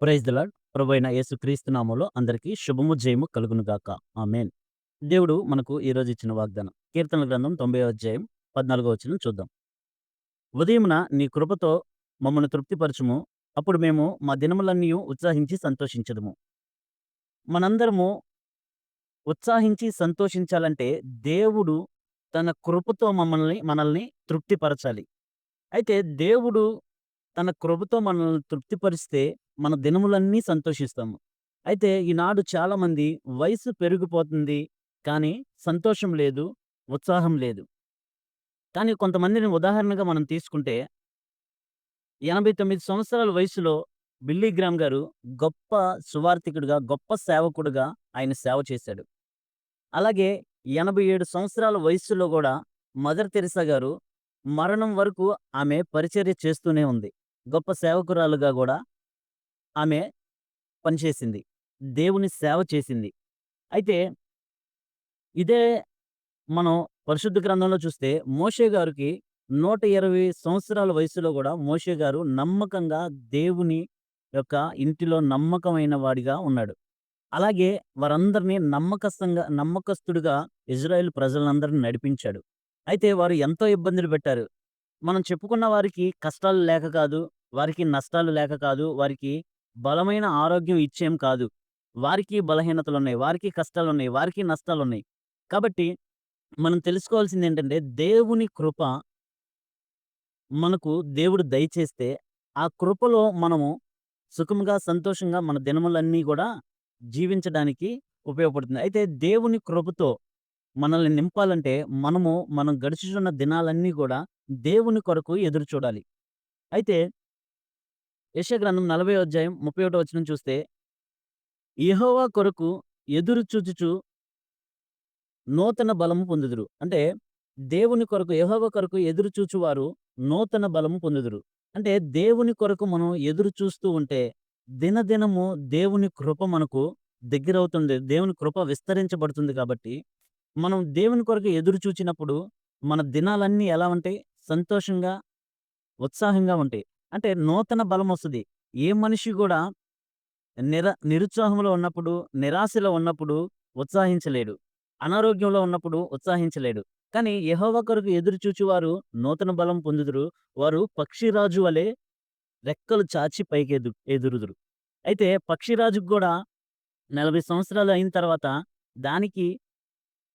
Praise the lord. ప్రభువైన యేసుక్రీస్తు నామములో అందరికీ శుభము, జయము కలుగును గాక. ఆమేన్. దేవుడు మనకు ఈరోజు ఇచ్చిన వాగ్దానం. కీర్తనల గ్రంథం 90వ అధ్యాయం 14వ వచనం చూద్దాం. ఉదయమున నీ కృపతో మమ్మను తృప్తిపరచుము. అప్పుడు మేము మా దినములన్నీయు ఉత్సాహించి సంతోషించెదము. మనందరము ఉత్సాహించి సంతోషించాలంటే దేవుడు తన కృపతో మనల్ని తృప్తిపరచాలి. అయితే దేవుడు తన కృపతో మనల్ని తృప్తిపరిస్తే మన దినములన్నీ సంతోషిస్తాము. అయితే ఈనాడు చాలామంది వయసు పెరిగిపోతుంది. కానీ సంతోషం లేదు, ఉత్సాహం లేదు. కానీ కొంతమందిని ఉదాహరణగా మనం తీసుకుంటే 89 సంవత్సరాల వయసులో బిల్లీ గ్రామ్ గారు గొప్ప సువార్థికుడిగా, గొప్ప సేవకుడిగా ఆయన సేవ చేశాడు. అలాగే 87 సంవత్సరాల వయస్సులో గూడా మదర్ తెరెసా గారు మరణం వరకు ఆమె పరిచర్య చేస్తూనే ఉంది. గొప్ప సేవకురాలుగా గూడా ఆమె పనిచేసింది. దేవుని సేవ చేసింది. అయితే ఇదే మనం పరిశుద్ధ గ్రంథంలో చూస్తే మోషే గారికి 120 సంవత్సరాల వయసులో గూడా మోషే గారు నమ్మకంగా దేవుని యొక్క ఇంటిలో నమ్మకమైన వాడిగా ఉన్నాడు. అలాగే వారందరిని నమ్మకస్తుడిగా ఇజ్రాయేల్ ప్రజలందరిని నడిపించాడు. అయితే వారు ఎంతో ఇబ్బందులు పెట్టారు. మనం చెప్పుకున్న వారికి కష్టాలు లేక కాదు, వారికి నష్టాలు లేక కాదు, వారికి బలమైన ఆరోగ్యం ఇచ్చేం కాదు. వారికి బలహీనతలున్నాయి, వారికి కష్టాలున్నాయి, వారికి నష్టాలున్నాయి. కాబట్టి మనం తెలుసుకోవాల్సిందేంటంటే దేవుని కృప మనకు దేవుడు దయచేస్తే, ఆ కృపలో మనము సుఖంగా, సంతోషంగా మన దినములన్నీ గూడా జీవించడానికి ఉపయోగపడుతుంది. అయితే దేవుని కృపతో మనల్ని నింపాలంటే మనం గడుచుచున్న దినాలన్నీ గూడా దేవుని కొరకు ఎదురు చూడాలి. అయితే యెషయా గ్రంథం 40వ అధ్యాయం 31వ వచనం చూస్తే, యెహోవా కొరకు ఎదురు చూచుచు నూతన బలము పొందుదురు. అంటే దేవుని కొరకు, యెహోవా కొరకు ఎదురు చూచువారు నూతన బలము పొందుదురు. అంటే దేవుని కొరకు మనం ఎదురు చూస్తూ ఉంటే దినదినము దేవుని కృప మనకు దగ్గరవుతుంది. దేవుని కృప విస్తరించబడుతుంది కాబట్టి మనం దేవుని కొరకు ఎదురు చూచినప్పుడు మన దినాలన్నీ ఎలా ఉంటాయి? సంతోషంగా, ఉత్సాహంగా ఉంటాయి. అంటే నూతన బలమొస్తది. ఏ మనిషి గూడా నిరుత్సాహంలో ఉన్నప్పుడు, నిరాశలో ఉన్నప్పుడు ఉత్సాహించలేడు. అనారోగ్యంలో ఉన్నప్పుడు ఉత్సాహించలేడు. కానీ యెహోవా కొరకు ఎదురు చూచువారు నూతన బలం పొందుదురు. వారు పక్షిరాజు వలె రెక్కలు చాచి ఎదురుదురు. అయితే పక్షిరాజుకు గూడా 40 సంవత్సరాలు అయిన తర్వాత దానికి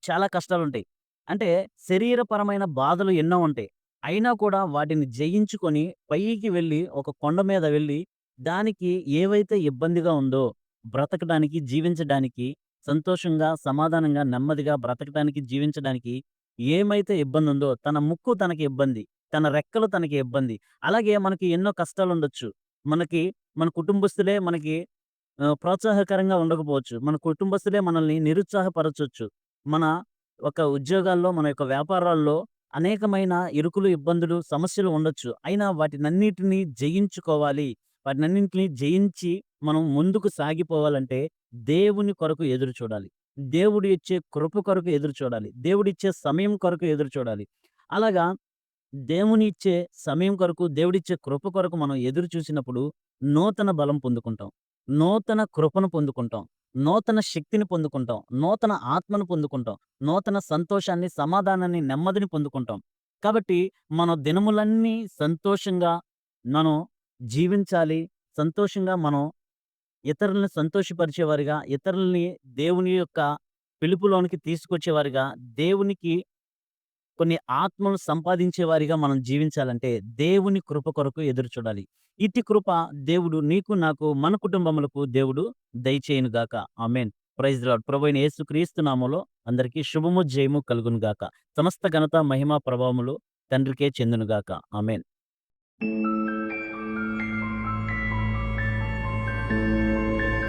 చాలా కష్టాలుంటాయి. అంటే శరీరపరమైన బాధలు ఎన్నో ఉంటాయి. అయినా కూడా వాటిని జయించుకొని పైకి వెళ్లి, ఒక కొండ మీద వెళ్లి, దానికి ఏవైతే ఇబ్బందిగా ఉందో బ్రతకడానికి, జీవించడానికి, సంతోషంగా, సమాధానంగా, నెమ్మదిగా బ్రతకడానికి, జీవించడానికి ఏమైతే ఇబ్బందుందో, తన ముక్కు తనకి ఇబ్బంది, తన రెక్కలు తనకి ఇబ్బంది. అలాగే మనకి ఎన్నో కష్టాలుండొచ్చు. మనకి మన కుటుంబస్తులే మనకి ప్రోత్సాహకరంగా ఉండకపోవచ్చు. మన కుటుంబస్తులే మనల్ని నిరుత్సాహపరచొచ్చు. మన ఒక ఉద్యోగాల్లో, మన యొక్క వ్యాపారాల్లో అనేకమైన ఇరుకులు, ఇబ్బందులు, సమస్యలు ఉండొచ్చు. అయినా వాటినన్నిటిని జయించుకోవాలి. వాటినన్నింటిని జయించి మనం ముందుకు సాగిపోవాలంటే దేవుని కొరకు ఎదురు చూడాలి. దేవుడు ఇచ్చే కృప కొరకు ఎదురు చూడాలి. దేవుడిచ్చే సమయం కొరకు ఎదురు చూడాలి. అలాగా దేవుని ఇచ్చే సమయం కొరకు, దేవుడిచ్చే కృప కొరకు మనం ఎదురు చూసినప్పుడు నూతన బలం పొందుకుంటాం. నూతన కృపను పొందుకుంటాం. నూతన శక్తిని పొందుకుంటాం. నూతన ఆత్మను పొందుకుంటాం. నూతన సంతోషాన్ని, సమాధానాన్ని, నెమ్మదిని పొందుకుంటాం. కాబట్టి మన దినములన్నీ సంతోషంగా మనం జీవించాలి. సంతోషంగా మనం ఇతరులను సంతోషపరిచేవారిగా, ఇతరులని దేవుని యొక్క పిలుపులోనికి తీసుకొచ్చేవారిగా, దేవునికి కొన్ని ఆత్మలు సంపాదించేవారిగా మనం జీవించాలంటే దేవుని కృప కొరకు ఎదురు చూడాలి. ఇట్టి కృప దేవుడు నీకు, నాకు, మన కుటుంబములకు దేవుడు దయచేయును గాక. ఆమేన్. Praise the lord. ప్రభువైన యేసుక్రీస్తు నామములో అందరికీ శుభము, జయము కలుగును గాక. సమస్త ఘనత, మహిమ, ప్రభావములు తండ్రికే చెందును గాక. ఆమేన్.